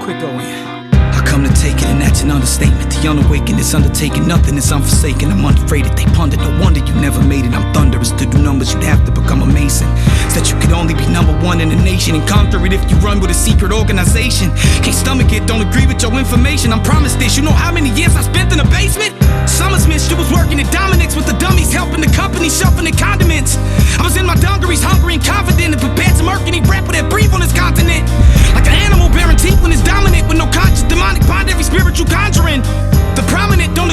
Quick going. I come to take it, and that's an understatement. The unawakened is undertaking, nothing is unforsaken. I'm unafraid that they ponder, no wonder you never made it. I'm thunderous, to do numbers you'd have to become a mason. Said you could only be number one in the nation, and conquer it if you run with a secret organization. Can't stomach it, don't agree with your information. I'm promised this, you know how many years I spent in the basement? Summers missed, you was working at Dominic's with the dummies, helping the company shuffling the condiments. I was in my dungarees, hungry and confident, and prepared to murk any rapper that breathe on this continent. Like an animal bearing teeth when it's dominant, with no conscious demonic bond, every spiritual conjuring. The prominent don't